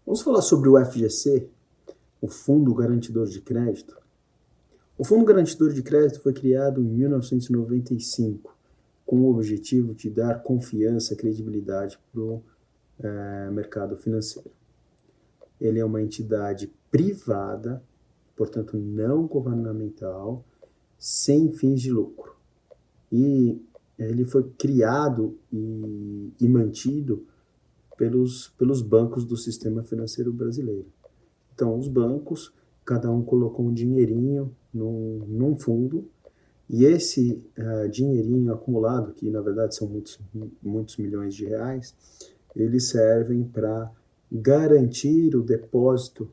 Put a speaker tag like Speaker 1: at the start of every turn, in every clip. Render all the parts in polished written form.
Speaker 1: Vamos falar sobre o FGC, o Fundo Garantidor de Crédito. O Fundo Garantidor de Crédito foi criado em 1995 com o objetivo de dar confiança e credibilidade para o mercado financeiro. Ele é uma entidade privada, portanto não governamental, sem fins de lucro. E ele foi criado e mantido pelos bancos do sistema financeiro brasileiro. Então, os bancos, cada um colocou um dinheirinho num fundo, e esse dinheirinho acumulado, que na verdade são muitos milhões de reais, eles servem para garantir o depósito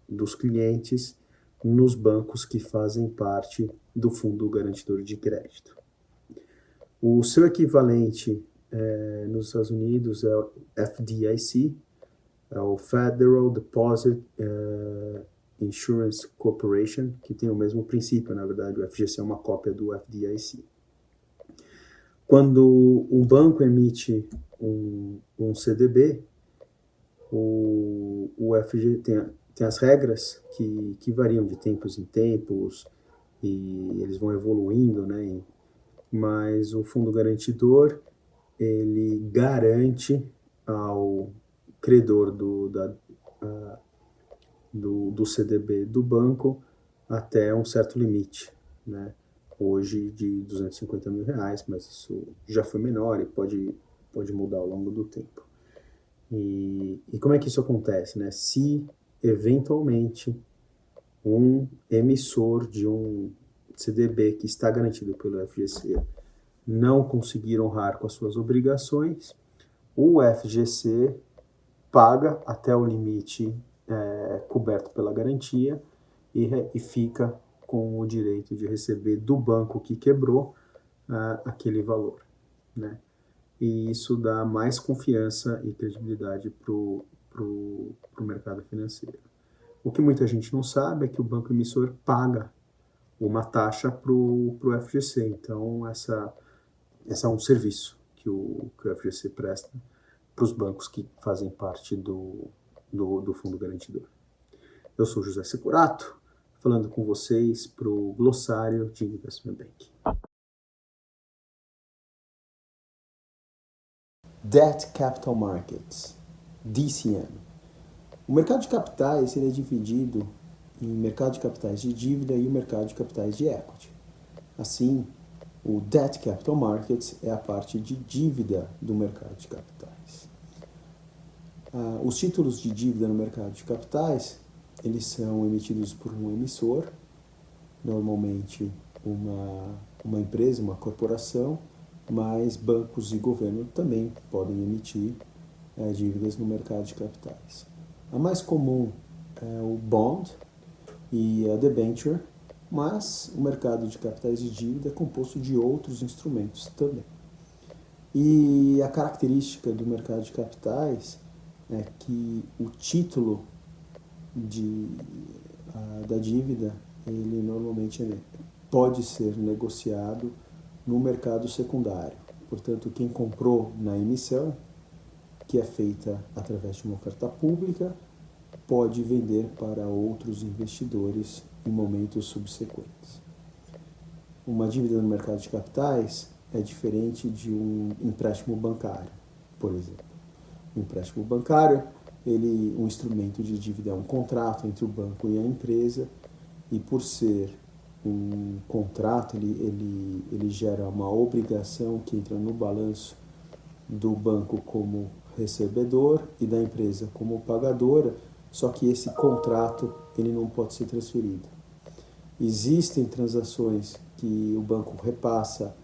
Speaker 1: dos clientes nos bancos que fazem parte do Fundo Garantidor de Crédito. O seu equivalente nos Estados Unidos é o FDIC, é o Federal Deposit Insurance Corporation, que tem o mesmo princípio, na verdade, o FGC é uma cópia do FDIC. Quando um banco emite um CDB, o FGC tem as regras que variam de tempos em tempos, e eles vão evoluindo, né? Mas o fundo garantidor, ele garante ao credor do CDB do banco até um certo limite, né? Hoje de 250 mil reais, mas isso já foi menor e pode mudar ao longo do tempo. E como é que isso acontece, né? Se eventualmente um emissor de um CDB que está garantido pelo FGC não conseguir honrar com as suas obrigações, o FGC paga até o limite coberto pela garantia e fica com o direito de receber do banco que quebrou aquele valor, né? E isso dá mais confiança e credibilidade para o mercado financeiro. O que muita gente não sabe é que o banco emissor paga uma taxa para o FGC. Então, essa é um serviço que o FGC presta para os bancos que fazem parte do Fundo Garantidor. Eu sou José Securato, falando com vocês para o Glossário de Investment Banking. Debt Capital Markets, DCM. O mercado de capitais ele é dividido em mercado de capitais de dívida e o mercado de capitais de equity. Assim, o Debt Capital Markets é a parte de dívida do mercado de capitais. Os títulos de dívida no mercado de capitais, eles são emitidos por um emissor, normalmente uma empresa, uma corporação, mas bancos e governo também podem emitir dívidas no mercado de capitais. A mais comum é o bond e a debenture, mas o mercado de capitais de dívida é composto de outros instrumentos também. E a característica do mercado de capitais é que o título da dívida, ele normalmente pode ser negociado no mercado secundário. Portanto, quem comprou na emissão, que é feita através de uma oferta pública, pode vender para outros investidores em momentos subsequentes. Uma dívida no mercado de capitais é diferente de um empréstimo bancário, por exemplo. O empréstimo bancário, um instrumento de dívida é um contrato entre o banco e a empresa, e por ser um contrato, ele gera uma obrigação que entra no balanço do banco como recebedor e da empresa como pagadora, só que esse contrato ele não pode ser transferido. Existem transações que o banco repassa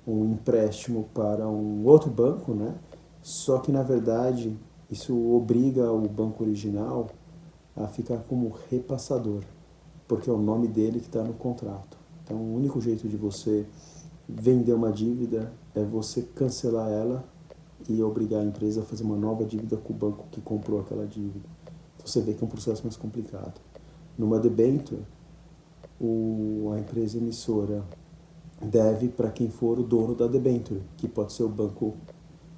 Speaker 1: um empréstimo para um outro banco, né? Só que, na verdade, isso obriga o banco original a ficar como repassador, porque é o nome dele que está no contrato. Então, o único jeito de você vender uma dívida é você cancelar ela e obrigar a empresa a fazer uma nova dívida com o banco que comprou aquela dívida. Então, você vê que é um processo mais complicado. Numa debenture, a empresa emissora deve para quem for o dono da debenture, que pode ser o banco,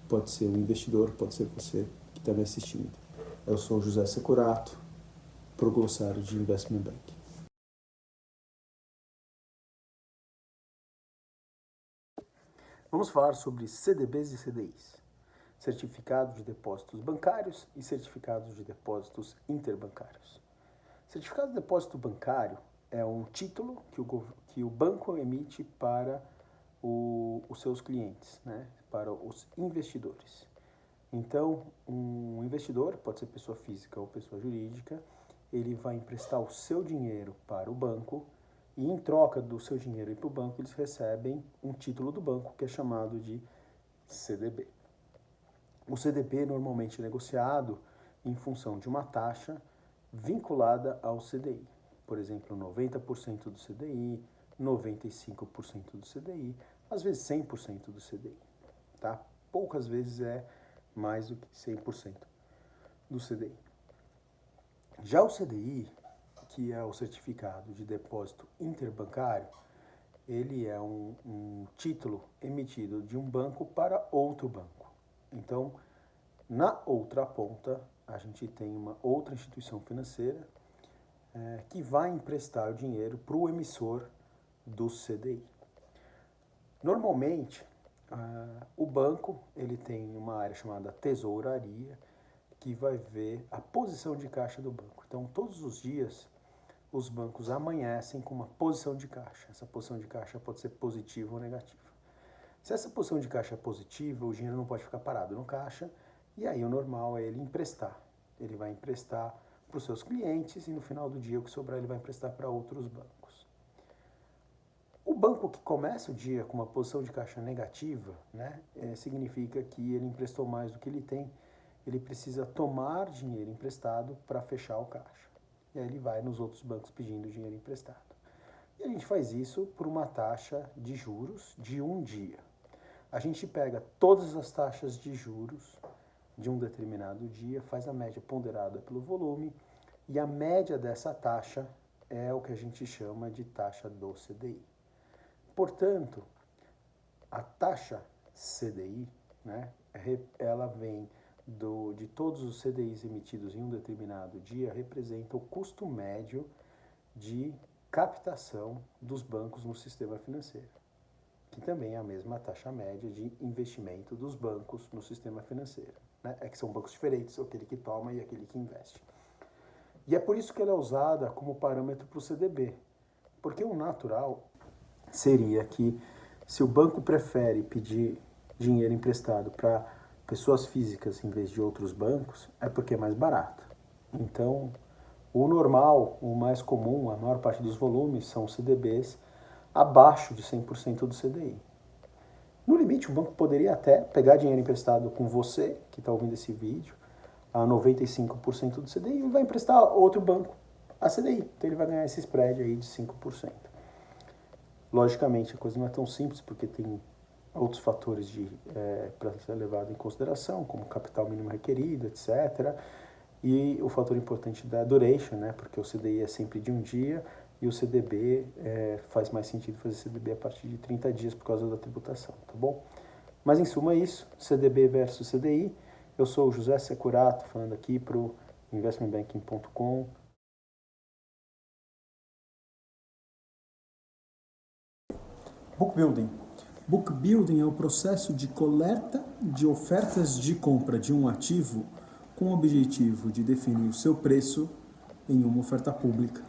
Speaker 1: pode ser o investidor, pode ser você. que está me assistindo. Eu sou José Securato, pro Glossário de Investment Banking. Vamos falar sobre CDBs e CDIs, certificados de depósitos bancários e certificados de depósitos interbancários. Certificado de depósito bancário é um título que o banco emite para os seus clientes, né? Para os investidores. Então, um investidor, pode ser pessoa física ou pessoa jurídica, ele vai emprestar o seu dinheiro para o banco e, em troca do seu dinheiro ir para o banco, eles recebem um título do banco que é chamado de CDB. O CDB é normalmente negociado em função de uma taxa vinculada ao CDI. Por exemplo, 90% do CDI, 95% do CDI, às vezes 100% do CDI. Tá? Poucas vezes é mais do que 100% do CDI. Já o CDI, que é o certificado de depósito interbancário, ele é um título emitido de um banco para outro banco. Então, na outra ponta, a gente tem uma outra instituição financeira que vai emprestar o dinheiro para o emissor do CDI. Normalmente, o banco ele tem uma área chamada tesouraria, que vai ver a posição de caixa do banco. Então, todos os dias, os bancos amanhecem com uma posição de caixa. Essa posição de caixa pode ser positiva ou negativa. Se essa posição de caixa é positiva, o dinheiro não pode ficar parado no caixa, e aí o normal é ele emprestar. Ele vai emprestar para os seus clientes e no final do dia o que sobrar ele vai emprestar para outros bancos. O banco que começa o dia com uma posição de caixa negativa, né, significa que ele emprestou mais do que ele tem, ele precisa tomar dinheiro emprestado para fechar o caixa. E aí ele vai nos outros bancos pedindo dinheiro emprestado. E a gente faz isso por uma taxa de juros de um dia. A gente pega todas as taxas de juros de um determinado dia, faz a média ponderada pelo volume, e a média dessa taxa é o que a gente chama de taxa do CDI. Portanto, a taxa CDI, né, ela vem de todos os CDIs emitidos em um determinado dia, representa o custo médio de captação dos bancos no sistema financeiro, que também é a mesma taxa média de investimento dos bancos no sistema financeiro. Né? É que são bancos diferentes, aquele que toma e aquele que investe. E é por isso que ela é usada como parâmetro para o CDB, porque o natural seria que, se o banco prefere pedir dinheiro emprestado para pessoas físicas em vez de outros bancos, é porque é mais barato. Então, o normal, o mais comum, a maior parte dos volumes são CDBs abaixo de 100% do CDI. No limite, o banco poderia até pegar dinheiro emprestado com você, que está ouvindo esse vídeo, a 95% do CDI, e vai emprestar a outro banco a CDI. Então ele vai ganhar esse spread aí de 5%. Logicamente, a coisa não é tão simples, porque tem outros fatores para ser levado em consideração, como capital mínimo requerido, etc., e o fator importante da duration, né? Porque o CDI é sempre de um dia e o CDB faz mais sentido fazer CDB a partir de 30 dias por causa da tributação, tá bom? Mas em suma é isso, CDB versus CDI. Eu sou o José Securato, falando aqui para o investmentbanking.com. Book Building. Book Building é o processo de coleta de ofertas de compra de um ativo com o objetivo de definir o seu preço em uma oferta pública.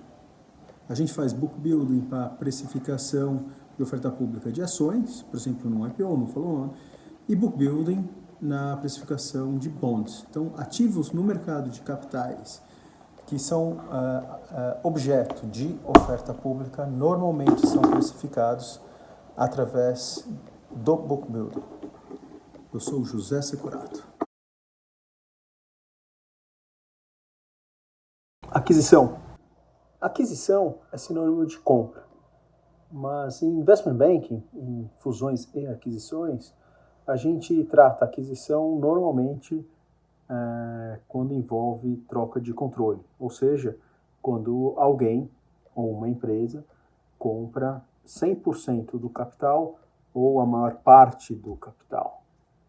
Speaker 1: A gente faz book building para precificação de oferta pública de ações, por exemplo, no IPO, no follow-on, e book building na precificação de bonds. Então, ativos no mercado de capitais que são objeto de oferta pública normalmente são precificados através do book building. Eu sou o José Securato. Aquisição. Aquisição é sinônimo de compra, mas em investment banking, em fusões e aquisições, a gente trata a aquisição normalmente quando envolve troca de controle, ou seja, quando alguém ou uma empresa compra 100% do capital ou a maior parte do capital,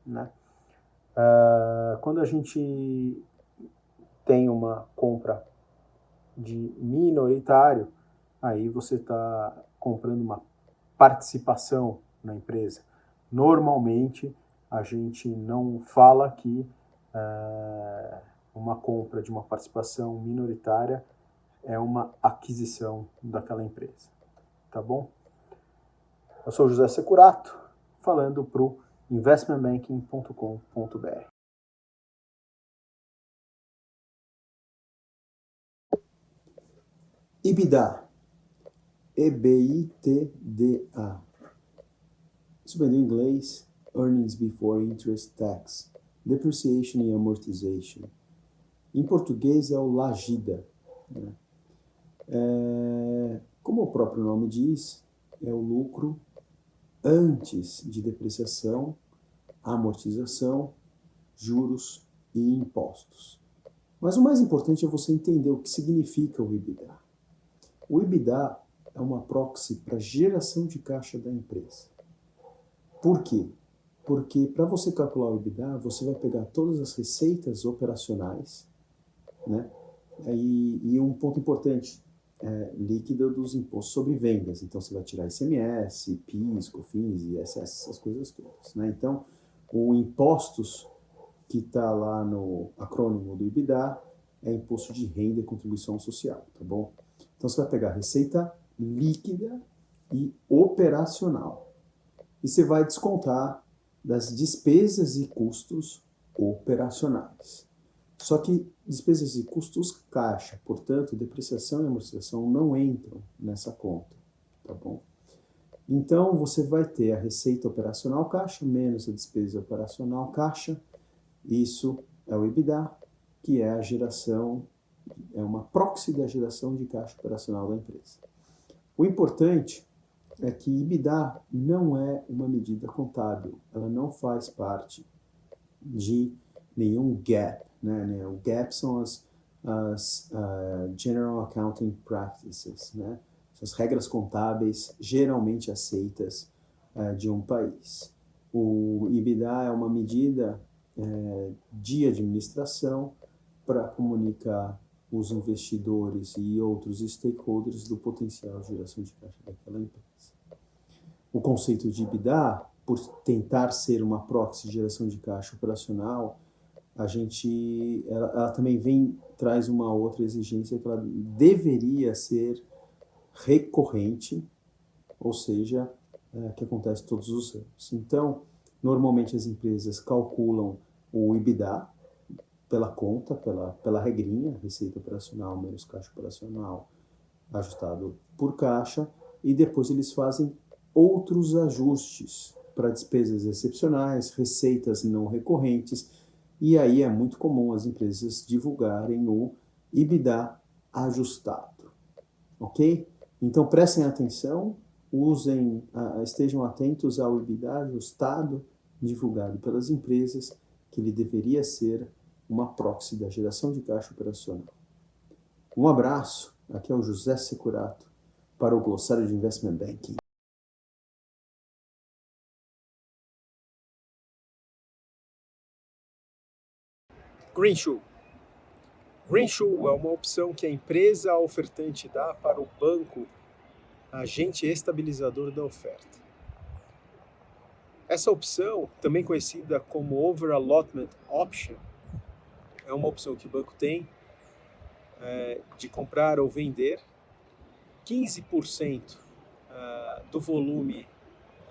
Speaker 1: né? Quando a gente tem uma compra de minoritário, aí você está comprando uma participação na empresa. Normalmente, a gente não fala que uma compra de uma participação minoritária é uma aquisição daquela empresa, tá bom? Eu sou José Securato, falando para o investmentbanking.com.br. EBITDA, EBITDA. Isso vem do inglês, Earnings Before Interest Tax, Depreciation e Amortization. Em português é o LAGIDA. Né? Como o próprio nome diz, é o lucro antes de depreciação, amortização, juros e impostos. Mas o mais importante é você entender o que significa o EBITDA. O EBITDA é uma proxy para geração de caixa da empresa. Por quê? Porque para você calcular o EBITDA, você vai pegar todas as receitas operacionais, né? E um ponto importante, líquida dos impostos sobre vendas. Então, você vai tirar ICMS, PIS, COFINS, ISS, essas coisas todas. Né? Então, o impostos que está lá no acrônimo do EBITDA é imposto de renda e contribuição social, tá bom? Então, você vai pegar receita líquida e operacional. E você vai descontar das despesas e custos operacionais. Só que despesas e custos caixa, portanto, depreciação e amortização não entram nessa conta, tá bom? Então, você vai ter a receita operacional caixa menos a despesa operacional caixa. Isso é o EBITDA, que é a geração, é uma proxy da geração de caixa operacional da empresa. O importante é que EBITDA não é uma medida contábil, ela não faz parte de nenhum GAAP, né? O GAAP são as General Accounting Practices, né? São as regras contábeis geralmente aceitas de um país. O EBITDA é uma medida de administração para comunicar os investidores e outros stakeholders do potencial de geração de caixa daquela empresa. O conceito de EBITDA, por tentar ser uma proxy de geração de caixa operacional, ela também traz uma outra exigência que ela deveria ser recorrente, ou seja, que acontece todos os anos. Então, normalmente as empresas calculam o EBITDA pela conta, pela regrinha, receita operacional menos caixa operacional ajustado por caixa, e depois eles fazem outros ajustes para despesas excepcionais, receitas não recorrentes, e aí é muito comum as empresas divulgarem o EBITDA ajustado, ok? Então prestem atenção, estejam atentos ao EBITDA ajustado divulgado pelas empresas, que ele deveria ser uma proxy da geração de caixa operacional. Um abraço, aqui é o José Securato para o Glossário de Investment Banking.
Speaker 2: Greenshoe. Greenshoe é uma opção que a empresa ofertante dá para o banco, agente estabilizador da oferta. Essa opção, também conhecida como Over Allotment Option, é uma opção que o banco tem de comprar ou vender 15% do volume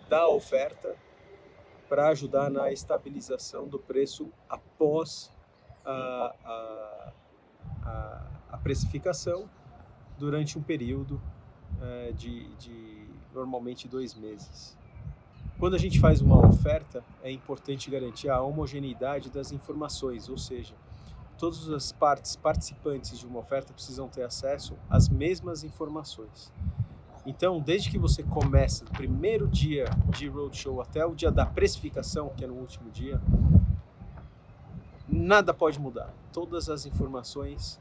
Speaker 2: da oferta para ajudar na estabilização do preço após a precificação durante um período de normalmente 2 meses. Quando a gente faz uma oferta, é importante garantir a homogeneidade das informações, ou seja, todas as partes participantes de uma oferta precisam ter acesso às mesmas informações. Então, desde que você começa do primeiro dia de roadshow até o dia da precificação, que é no último dia, nada pode mudar. Todas as informações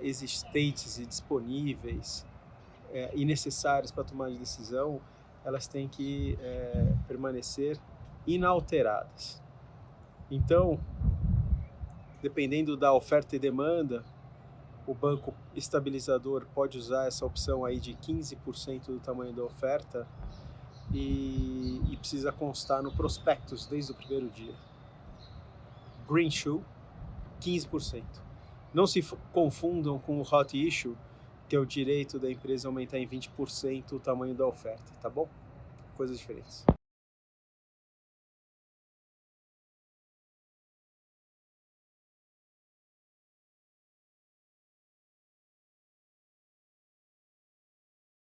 Speaker 2: existentes e disponíveis e necessárias para tomar de decisão, elas têm que permanecer inalteradas. Então, dependendo da oferta e demanda, o banco estabilizador pode usar essa opção aí de 15% do tamanho da oferta e precisa constar no prospectus desde o primeiro dia. Greenshoe, 15%. Não se confundam com o hot issue, que é o direito da empresa aumentar em 20% o tamanho da oferta, tá bom? Coisas diferentes.